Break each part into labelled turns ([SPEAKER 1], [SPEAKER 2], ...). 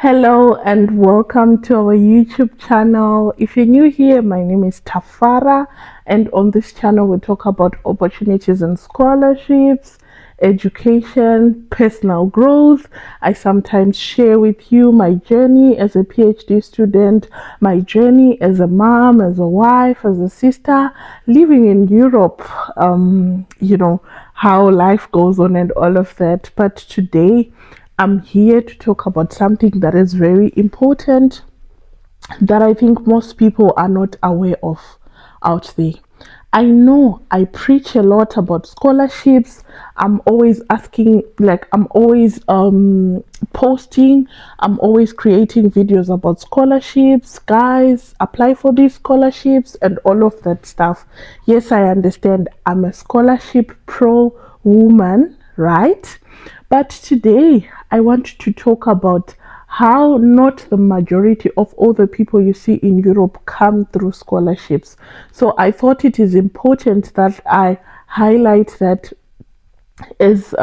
[SPEAKER 1] Hello and welcome to our YouTube channel. If you're new here, my name is Tafara, and on this channel we talk about opportunities and scholarships, education, personal growth. I sometimes share with you my journey as a PhD student, my journey as a mom, as a wife, as a sister living in Europe. How life goes on and all of that. But today I'm here to talk about something that is very important that I think most people are not aware of out there. I know I preach a lot about scholarships. I'm always asking, I'm always posting, I'm always creating videos about scholarships. Guys, apply for these scholarships and all of that stuff. Yes, I understand I'm a scholarship pro woman, right? But today I want to talk about how not the majority of all the people you see in Europe come through scholarships. So I thought it is important that I highlight that as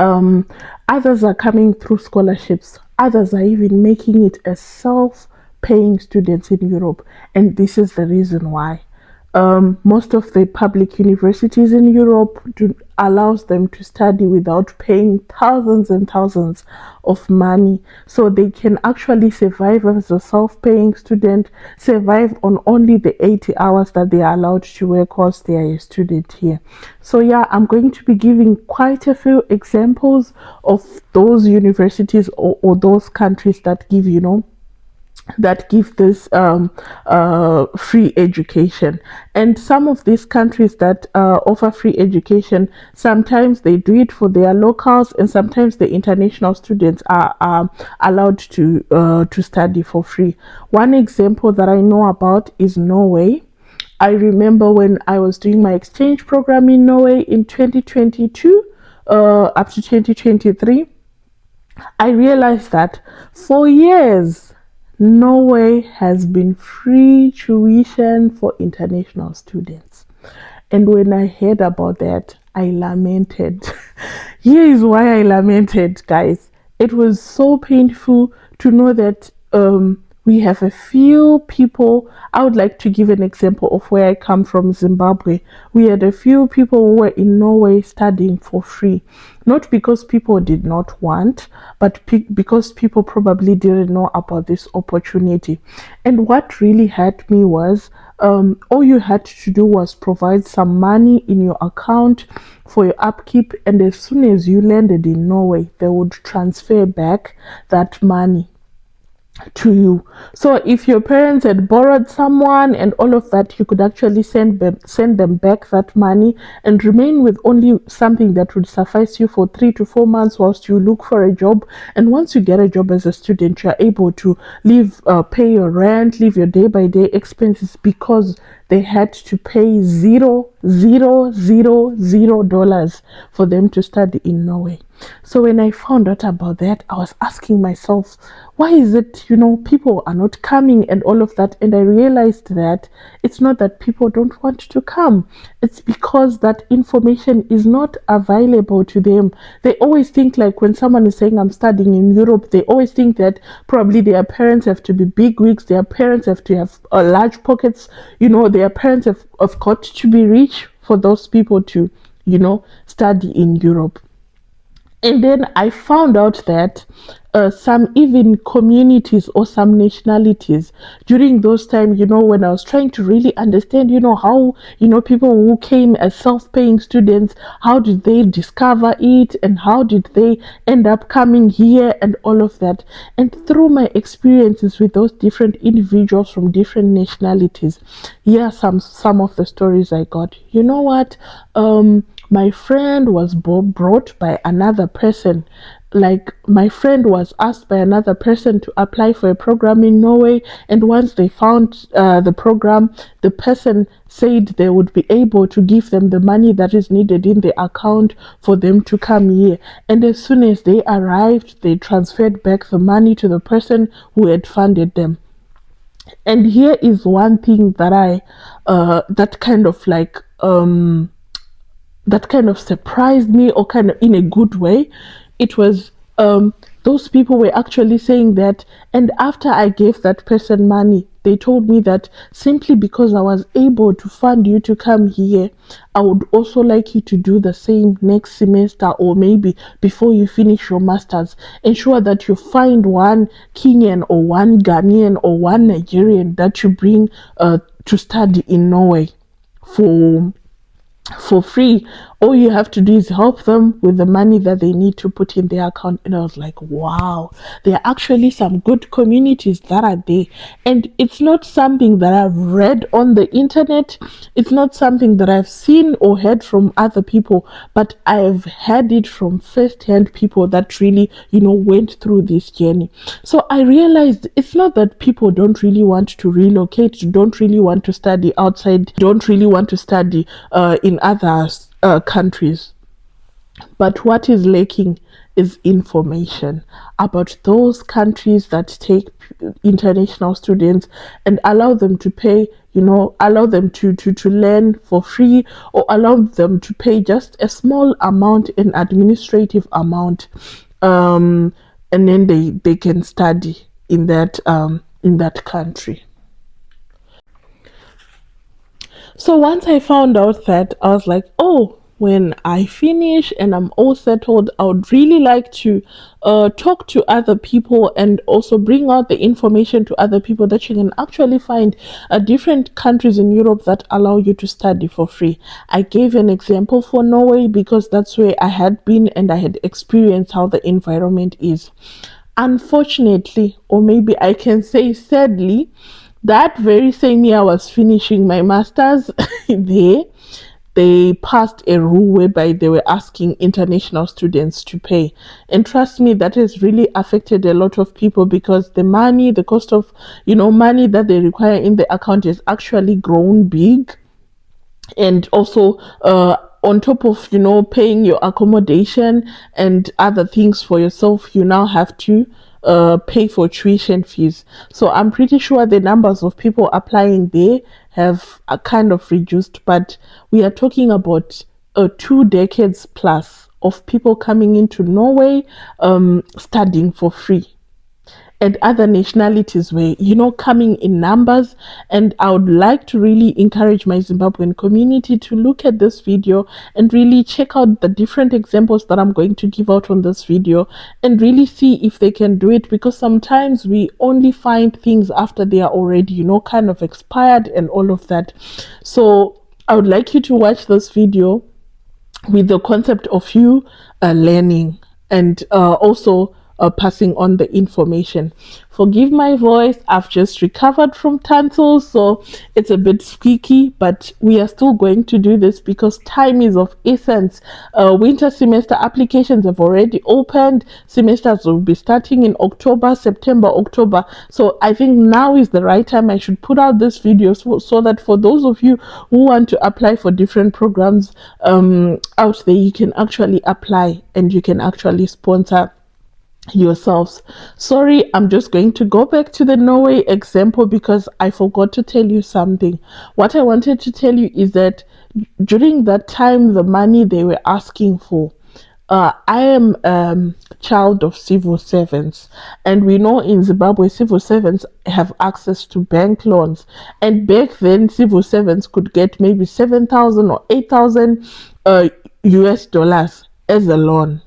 [SPEAKER 1] others are coming through scholarships, others are even making it as self-paying students in Europe, and this is the reason why. Most of the public universities in Europe allows them to study without paying thousands and thousands of money, so they can actually survive as a self-paying student, survive on only the 80 hours that they are allowed to work whilst they are a student here. So yeah, I'm going to be giving quite a few examples of those universities or those countries that give this free education. And some of these countries that offer free education, sometimes they do it for their locals, and sometimes the international students are allowed to study for free. One example that I know about is Norway. I remember when I was doing my exchange program in Norway in 2022 up to 2023, I realized that for years Norway has been free tuition for international students. And when I heard about that, I lamented. Here is why I lamented, guys. It was so painful to know that we have a few people. I would like to give an example of where I come from, Zimbabwe. We had a few people who were in Norway studying for free. Not because people did not want, but because people probably didn't know about this opportunity. And what really hurt me was all you had to do was provide some money in your account for your upkeep, and as soon as you landed in Norway, they would transfer back that money to you. So if your parents had borrowed someone and all of that, you could actually send them back that money and remain with only something that would suffice you for 3 to 4 months whilst you look for a job. And once you get a job as a student, you are able to live, pay your rent, live your day-by-day expenses, because they had to pay $0 for them to study in Norway. So when I found out about that, I was asking myself, why is it, people are not coming and all of that? And I realized that it's not that people don't want to come. It's because that information is not available to them. They always think, like, when someone is saying I'm studying in Europe, they always think that probably their parents have to be big wigs, their parents have to have large pockets, their parents have got to be rich for those people to, study in Europe. And then I found out that some even communities or some nationalities during those times, when I was trying to really understand, how, people who came as self-paying students, how did they discover it and how did they end up coming here and all of that. And through my experiences with those different individuals from different nationalities, here are some of the stories I got. You know what? My friend was brought by another person. Like, my friend was asked by another person to apply for a program in Norway, and once they found the program, the person said they would be able to give them the money that is needed in the account for them to come here. And as soon as they arrived, they transferred back the money to the person who had funded them. And here is one thing that that kind of surprised me, or kind of in a good way. It was those people were actually saying that. And after I gave that person money, they told me that simply because I was able to fund you to come here, I would also like you to do the same next semester, or maybe before you finish your masters. Ensure that you find one Kenyan or one Ghanaian or one Nigerian that you bring to study in Norway for free. All you have to do is help them with the money that they need to put in their account. And I was like, wow, there are actually some good communities that are there. And it's not something that I've read on the internet, it's not something that I've seen or heard from other people, but I've heard it from first-hand people that really, went through this journey. So I realized it's not that people don't really want to relocate, don't really want to study outside, don't really want to study in other countries. But what is lacking is information about those countries that take international students and allow them to pay, allow them to learn for free, or allow them to pay just a small amount, an administrative amount, and then they can study in that country. So once I found out that, I was like, oh, when I finish and I'm all settled, I would really like to talk to other people and also bring out the information to other people that you can actually find different countries in Europe that allow you to study for free. I gave an example for Norway because that's where I had been and I had experienced how the environment is. Unfortunately, or maybe I can say sadly, that very same year I was finishing my master's there, they passed a rule whereby they were asking international students to pay. And trust me, that has really affected a lot of people because the cost of, money that they require in the account is actually grown big. And also, on top of, paying your accommodation and other things for yourself, you now have to pay for tuition fees. So I'm pretty sure the numbers of people applying there have kind of reduced, but we are talking about 2 decades plus of people coming into Norway studying for free. And other nationalities were, coming in numbers. And I would like to really encourage my Zimbabwean community to look at this video and really check out the different examples that I'm going to give out on this video and really see if they can do it, because sometimes we only find things after they are already, kind of expired and all of that. So I would like you to watch this video with the concept of you learning and also passing on the information. Forgive my voice, I've just recovered from tonsils, so it's a bit squeaky, but we are still going to do this because time is of essence. Winter semester applications have already opened. Semesters will be starting in September, October. So I think now is the right time I should put out this video so that for those of you who want to apply for different programs out there, you can actually apply and you can actually sponsor yourselves. Sorry, I'm just going to go back to the Norway example because I forgot to tell you something. What I wanted to tell you is that during that time, the money they were asking for, I am child of civil servants, and we know in Zimbabwe civil servants have access to bank loans, and back then civil servants could get maybe 7,000 or 8,000 US dollars as a loan.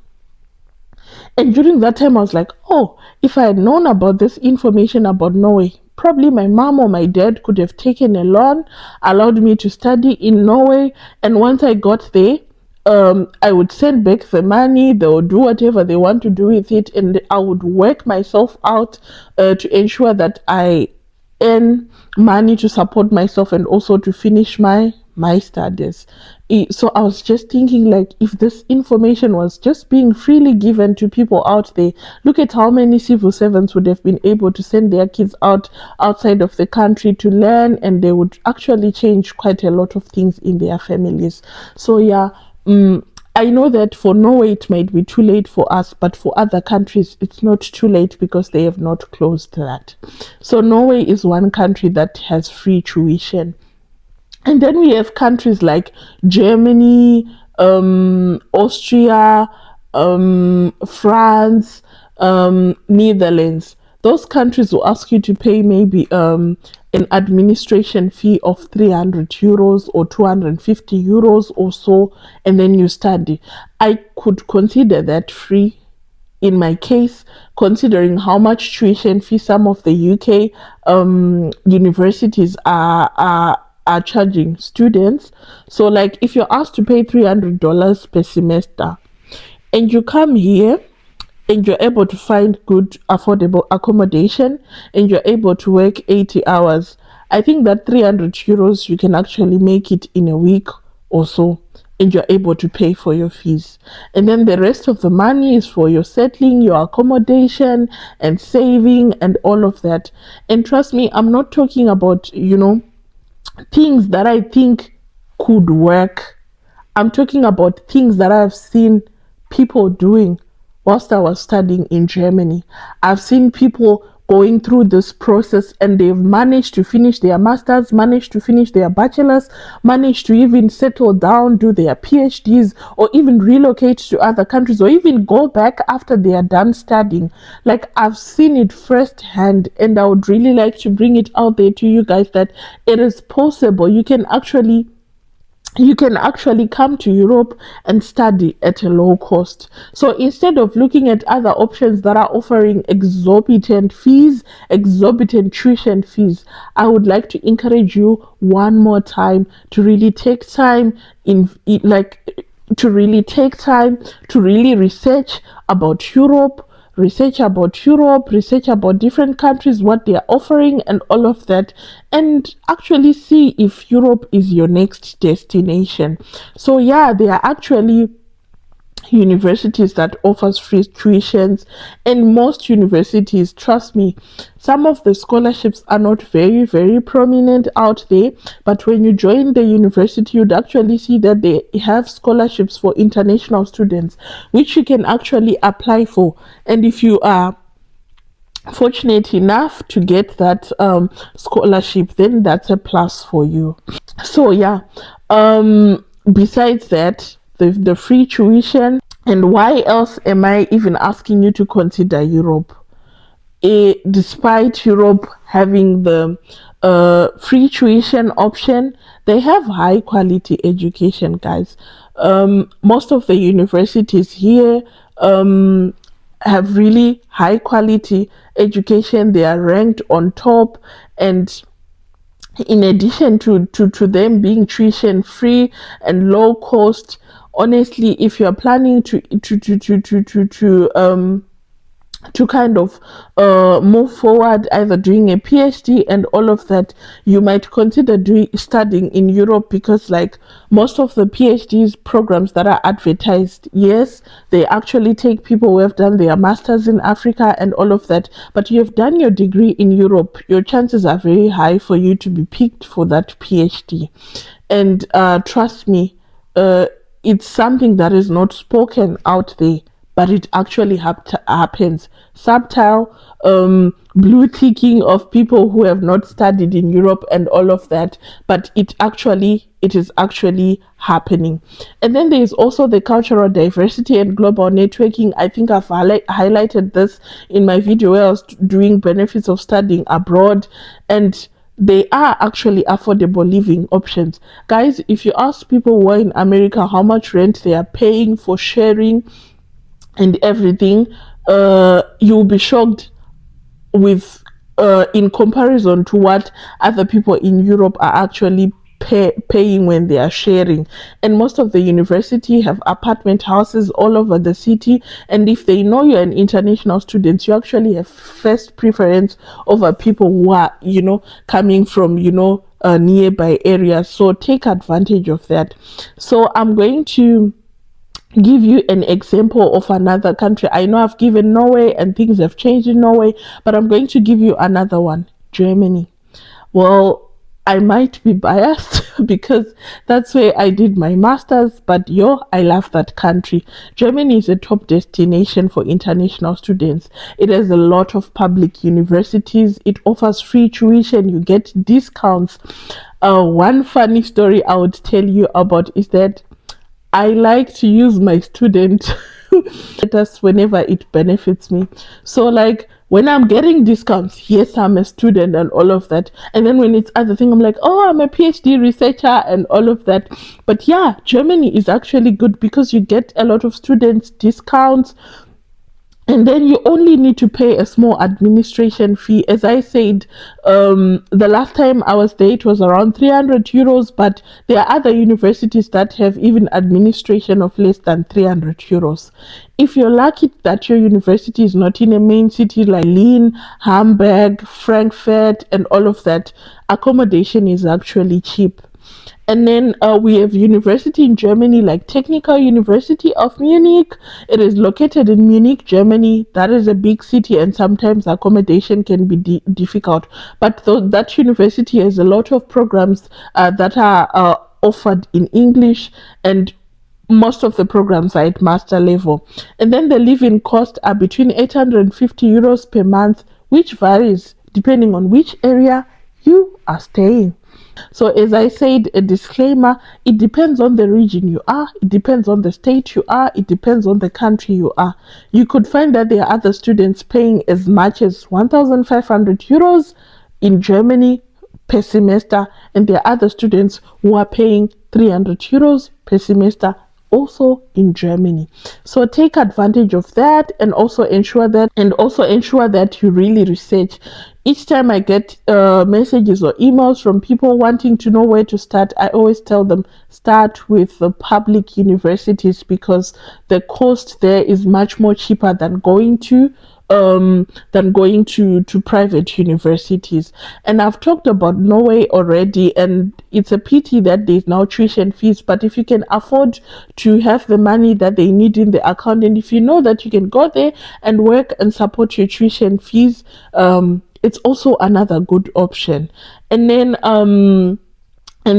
[SPEAKER 1] And during that time, I was like, oh, if I had known about this information about Norway, probably my mom or my dad could have taken a loan, allowed me to study in Norway. And once I got there, I would send back the money, they would do whatever they want to do with it, and I would work myself out to ensure that I earn money to support myself and also to finish my studies. So I was just thinking, like, if this information was just being freely given to people out there, look at how many civil servants would have been able to send their kids outside of the country to learn, and they would actually change quite a lot of things in their families. So yeah, I know that for Norway it might be too late for us, but for other countries it's not too late because they have not closed that. So Norway is one country that has free tuition. And then we have countries like Germany, Austria, France, Netherlands. Those countries will ask you to pay maybe an administration fee of 300 euros or 250 euros or so, and then you study. I could consider that free in my case, considering how much tuition fee some of the UK universities are charging students. So, like, if you're asked to pay $300 per semester, and you come here and you're able to find good, affordable accommodation, and you're able to work 80 hours, I think that 300 euros you can actually make it in a week or so, and you're able to pay for your fees. And then the rest of the money is for your settling, your accommodation, and saving, and all of that. And trust me, I'm not talking about, things that I think could work. I'm talking about things that I've seen people doing whilst I was studying in Germany. I've seen people going through this process and they've managed to finish their masters, managed to finish their bachelors, managed to even settle down, do their PhDs, or even relocate to other countries, or even go back after they are done studying. Like, I've seen it firsthand, and I would really like to bring it out there to you guys that it is possible. You can actually come to Europe and study at a low cost. So instead of looking at other options that are offering exorbitant fees, exorbitant tuition fees, I would like to encourage you one more time to really take time to really research about different countries, what they are offering, and all of that, and actually see if Europe is your next destination. So, yeah, there are actually universities that offers free tuitions, and most universities, trust me, some of the scholarships are not very, very prominent out there, but when you join the university, you'd actually see that they have scholarships for international students, which you can actually apply for. And if you are fortunate enough to get that scholarship, then that's a plus for you. So, yeah, besides that, the free tuition. And why else am I even asking you to consider Europe? Despite Europe having the free tuition option, they have high quality education, guys. Most of the universities here have really high quality education. They are ranked on top, and in addition to them being tuition free and low cost, honestly, if you're planning to kind of move forward, either doing a PhD and all of that, you might consider studying in Europe, because, like, most of the PhDs programs that are advertised, yes, they actually take people who have done their masters in Africa and all of that, but you've done your degree in Europe, your chances are very high for you to be picked for that PhD. And trust me, it's something that is not spoken out there, but it actually happens. Subtle blue ticking of people who have not studied in Europe and all of that, but it is actually happening. And then there is also the cultural diversity and global networking. I think I've highlighted this in my video where I was doing benefits of studying abroad, and they are actually affordable living options. Guys, if you ask people who are in America how much rent they are paying for sharing and everything, you'll be shocked with in comparison to what other people in Europe are actually paying when they are sharing. And most of the university have apartment houses all over the city, and if they know you're an international student, you actually have first preference over people who are coming from nearby areas. So take advantage of that. So I'm going to give you an example of another country. I know I've given Norway and things have changed in Norway, but I'm going to give you another one, Germany. Well, I might be biased because that's where I did my masters, but I love that country. Germany is a top destination for international students. It has a lot of public universities. It offers free tuition. You get discounts. One funny story I would tell you about is that I like to use my student status whenever it benefits me. So like when I'm getting discounts, yes, I'm a student and all of that. And then when it's other thing, I'm like, oh, I'm a PhD researcher and all of that. But yeah, Germany is actually good because you get a lot of students discounts, and then you only need to pay a small administration fee. As I said, the last time I was there, it was around 300 euros, but there are other universities that have even administration of less than 300 euros. If you're lucky that your university is not in a main city like Berlin, Hamburg, Frankfurt, and all of that, accommodation is actually cheap. And then we have university in Germany like Technical University of Munich. It is located in Munich, Germany. That is a big city, and sometimes accommodation can be difficult. But that university has a lot of programs that are offered in English, and most of the programs are at master level. And then the living costs are between 850 euros per month, which varies depending on which area you are staying. So, as I said, a disclaimer, it depends on the region you are, it depends on the state you are, it depends on the country you are. You could find that there are other students paying as much as 1,500 euros in Germany per semester, and there are other students who are paying 300 euros per semester also in Germany. So take advantage of that, and also ensure that you really research. Each time I get messages or emails from people wanting to know where to start, I always tell them start with the public universities, because the cost there is much more cheaper than going to private universities. And I've talked about Norway already, and it's a pity that there's now tuition fees. But if you can afford to have the money that they need in the account, and if you know that you can go there and work and support your tuition fees, it's also another good option. And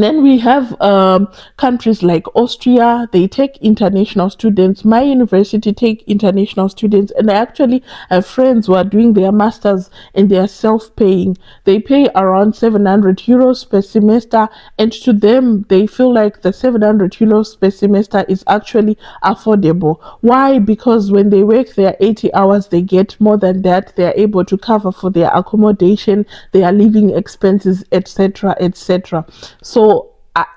[SPEAKER 1] then we have countries like Austria. They take international students. My university take international students, and I actually have friends who are doing their masters and they are self-paying. They pay around 700 euros per semester, and to them, they feel like the 700 euros per semester is actually affordable. Why? Because when they work their 80 hours, they get more than that. They are able to cover for their accommodation, their living expenses, etc., etc. So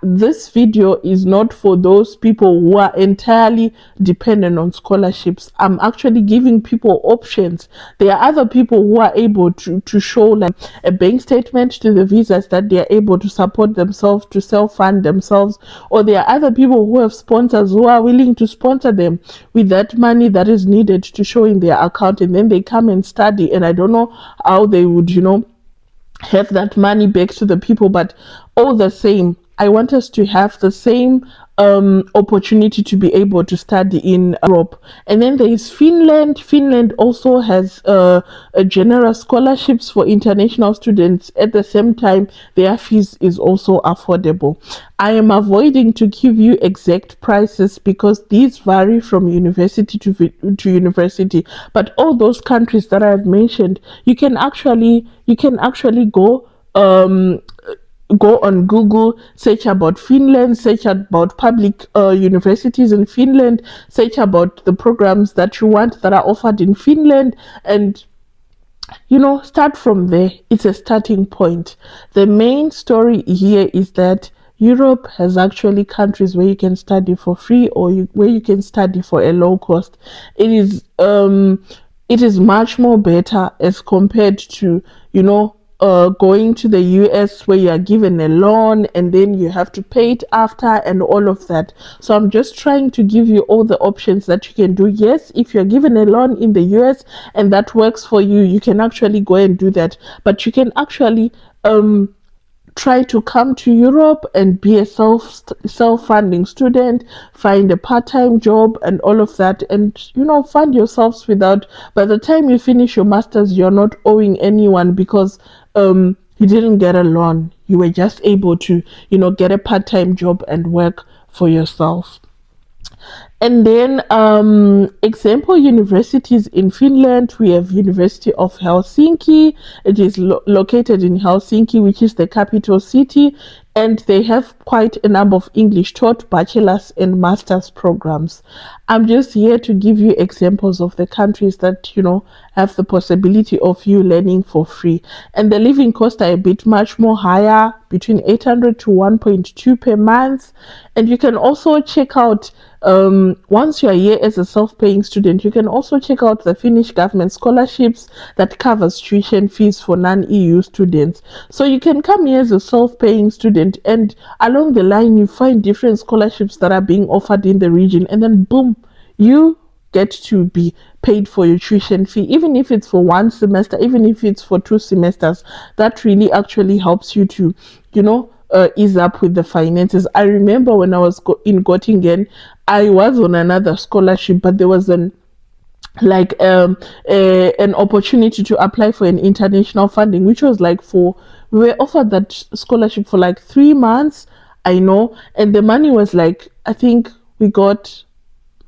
[SPEAKER 1] this video is not for those people who are entirely dependent on scholarships. I'm actually giving people options. There are other people who are able to show like a bank statement to the visas that they are able to support themselves, to self-fund themselves, or there are other people who have sponsors who are willing to sponsor them with that money that is needed to show in their account, and then they come and study. And I don't know how they would, have that money back to the people, but all the same, I want us to have the same opportunity to be able to study in Europe. And then there is Finland. Finland also has a generous scholarships for international students. At the same time, their fees is also affordable. I am avoiding to give you exact prices because these vary from university to university. But all those countries that I've mentioned, you can actually go on Google, search about Finland, search about public universities in Finland, search about the programs that you want that are offered in Finland, and start from there. It's a starting point. The main story here is that Europe has actually countries where you can study for free, or where you can study for a low cost. It is much more better as compared to going to the US, where you are given a loan and then you have to pay it after and all of that. So I'm just trying to give you all the options that you can do. Yes, if you're given a loan in the US and that works for you, you can actually go and do that. But you can actually try to come to Europe and be a self-funding student, find a part-time job and all of that, and fund yourselves without, by the time you finish your masters, you're not owing anyone because you didn't get a loan. You were just able to get a part-time job and work for yourself. And then example universities in Finland, we have University of Helsinki. It is located in Helsinki, which is the capital city, and they have quite a number of English taught bachelor's and master's programs. I'm just here to give you examples of the countries that, have the possibility of you learning for free. And the living costs are a bit much more higher, between 800 to 1.2 per month. And you can also check out, once you are here as a self-paying student, you can also check out the Finnish government scholarships that covers tuition fees for non-EU students. So you can come here as a self-paying student, and along the line you find different scholarships that are being offered in the region, and then boom, you get to be paid for your tuition fee, even if it's for one semester, even if it's for 2 semesters. That really actually helps you to, ease up with the finances. I remember when I was in Göttingen, I was on another scholarship, but there was an opportunity to apply for an international funding, which was we were offered that scholarship for like 3 months, I know, and the money was like, I think we got,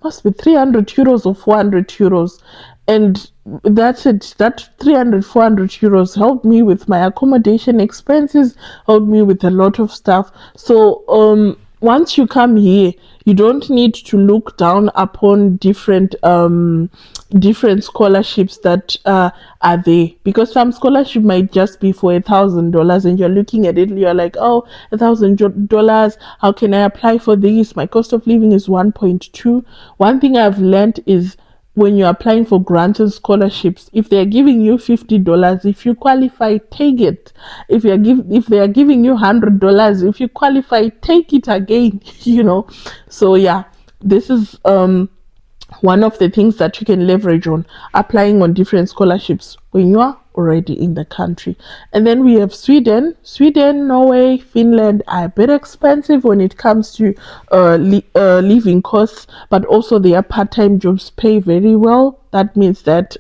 [SPEAKER 1] must be 300 euros or 400 euros, and that's it. That 300 400 euros helped me with my accommodation expenses, helped me with a lot of stuff. So once you come here, you don't need to look down upon different scholarships that are there, because some scholarship might just be for $1,000, and you're looking at it, you're like, oh, $1,000, how can I apply for this? My cost of living is 1.2. One thing I've learned is, when you're applying for grants and scholarships, if they're giving you $50, if you qualify, take it. If they are giving you $100, if you qualify, take it again. So yeah, this is one of the things that you can leverage on applying on different scholarships when you are already in the country. And then we have Sweden, Norway, Finland are a bit expensive when it comes to living costs, but also their part-time jobs pay very well. That means that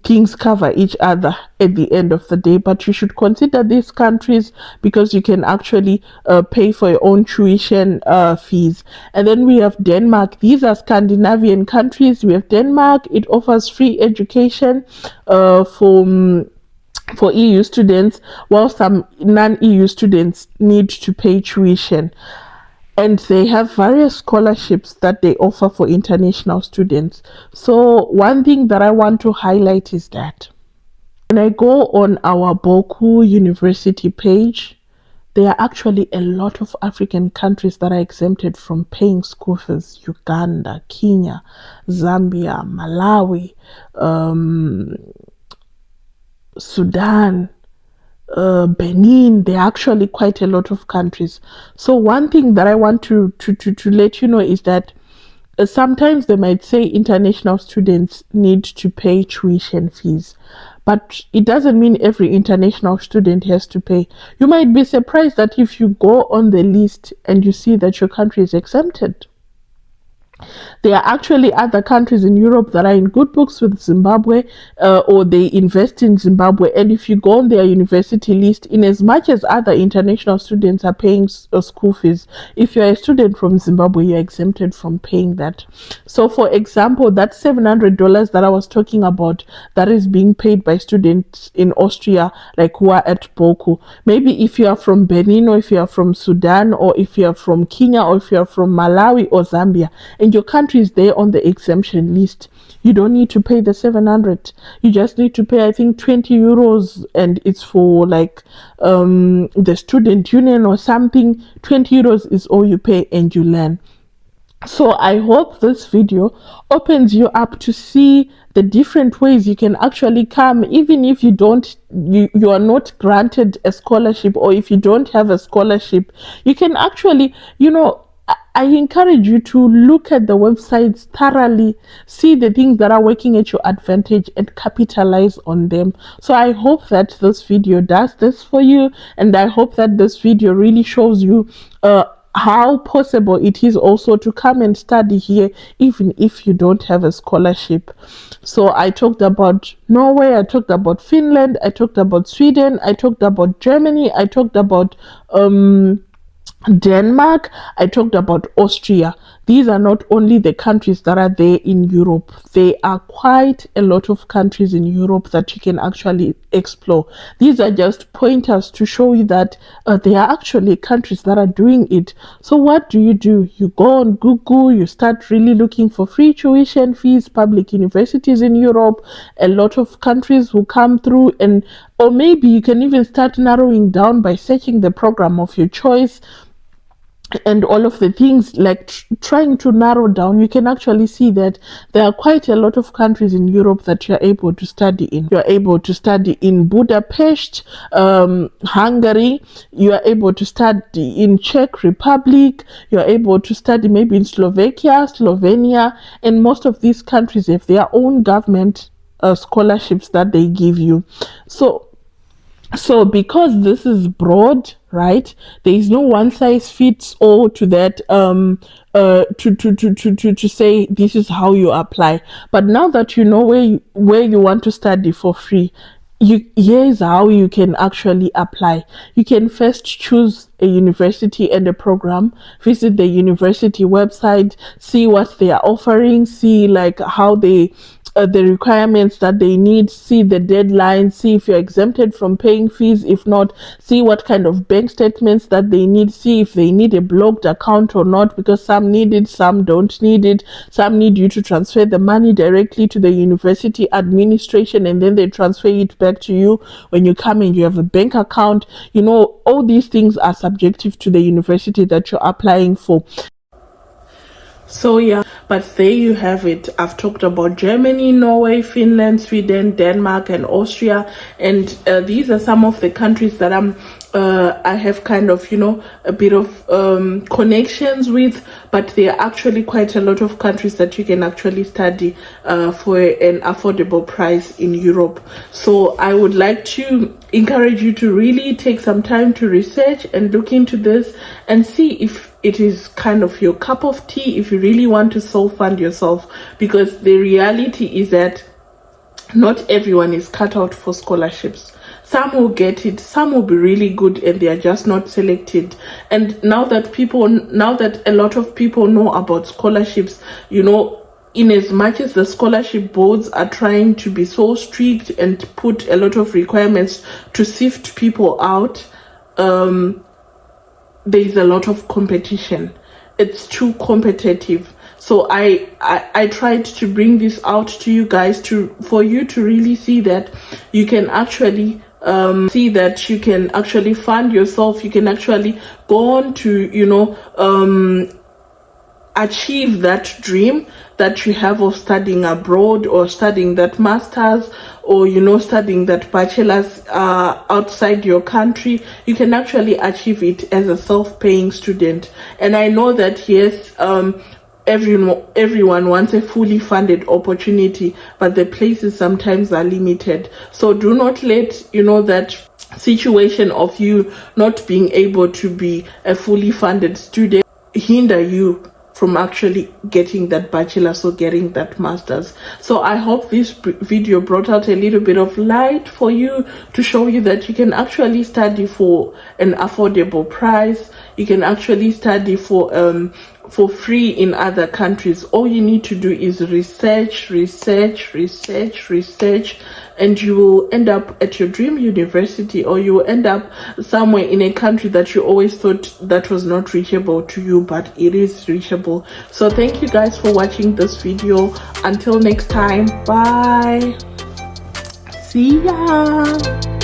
[SPEAKER 1] things cover each other at the end of the day. But you should consider these countries because you can actually pay for your own tuition fees. And then we have Denmark. These are Scandinavian countries. We have Denmark. It offers free education for EU students, while some non-EU students need to pay tuition. And they have various scholarships that they offer for international students. So one thing that I want to highlight is that when I go on our Boku University page, there are actually a lot of African countries that are exempted from paying school fees. Uganda, Kenya, Zambia, Malawi, Sudan, Benin. There are actually quite a lot of countries. So one thing that I want to let you know is that sometimes they might say international students need to pay tuition fees, but it doesn't mean every international student has to pay. You might be surprised that if you go on the list and you see that your country is exempted. There are actually other countries in Europe that are in good books with Zimbabwe, or they invest in Zimbabwe. And if you go on their university list, in as much as other international students are paying school fees, if you're a student from Zimbabwe, you're exempted from paying that. So, for example, that $700 that I was talking about, that is being paid by students in Austria, like who are at Boku. Maybe if you are from Benin, or if you are from Sudan, or if you are from Kenya, or if you are from Malawi or Zambia, and your country is there on the exemption list, you don't need to pay the 700. You just need to pay, I think, 20 euros, and it's for like the student union or something. 20 euros is all you pay, and you learn. So I hope this video opens you up to see the different ways you can actually come, even if you are not granted a scholarship, or if you don't have a scholarship. You can actually, I encourage you to look at the websites thoroughly, see the things that are working at your advantage, and capitalize on them. So I hope that this video does this for you, and I hope that this video really shows you how possible it is also to come and study here, even if you don't have a scholarship. So I talked about Norway, I talked about Finland, I talked about Sweden, I talked about Germany, I talked about Denmark, I talked about Austria. These are not only the countries that are there in Europe, there are quite a lot of countries in Europe that you can actually explore. These are just pointers to show you that there are actually countries that are doing it. So what do? You go on Google, you start really looking for free tuition fees, public universities in Europe. A lot of countries will come through, and or maybe you can even start narrowing down by searching the program of your choice and all of the things, like trying to narrow down. You can actually see that there are quite a lot of countries in Europe that you're able to study in. You're able to study in Budapest, Hungary. You are able to study in Czech Republic. You're able to study maybe in Slovakia, Slovenia, and most of these countries have their own government scholarships that they give you. So because this is broad, right, there is no one size fits all to that, to say this is how you apply. But now that you know where you want to study for free, here's how you can actually apply. You can first choose a university and a program, visit the university website, see what they are offering, see like how they the requirements that they need, see the deadlines, see if you're exempted from paying fees. If not, see what kind of bank statements that they need, see if they need a blocked account or not, because some need it, some don't need it. Some need you to transfer the money directly to the university administration, and then they transfer it back to you when you come and you have a bank account. All these things are subjective to the university that you're applying for. So yeah, but there you have it. I've talked about Germany, Norway, Finland, Sweden, Denmark, and Austria, and these are some of the countries that I have kind of a bit of connections with. But there are actually quite a lot of countries that you can actually study for an affordable price in Europe. So I would like to encourage you to really take some time to research and look into this and see if it is kind of your cup of tea, if you really want to self-fund yourself, because the reality is that not everyone is cut out for scholarships. Some will get it, some will be really good, and they are just not selected. And now that a lot of people know about scholarships, in as much as the scholarship boards are trying to be so strict and put a lot of requirements to sift people out, there is a lot of competition. It's too competitive. So I tried to bring this out to you guys for you to really see that you can actually fund yourself. You can actually go on to achieve that dream that you have of studying abroad, or studying that master's, or studying that bachelor's outside your country. You can actually achieve it as a self-paying student. And I know that yes, everyone wants a fully funded opportunity, but the places sometimes are limited. So do not let that situation of you not being able to be a fully funded student hinder you from actually getting that bachelor's or getting that master's. So I hope this video brought out a little bit of light for you, to show you that you can actually study for an affordable price. You can actually study for free in other countries. All you need to do is research, and you will end up at your dream university, or you will end up somewhere in a country that you always thought that was not reachable to you, but it is reachable. So thank you guys for watching this video. Until next time, bye. See ya.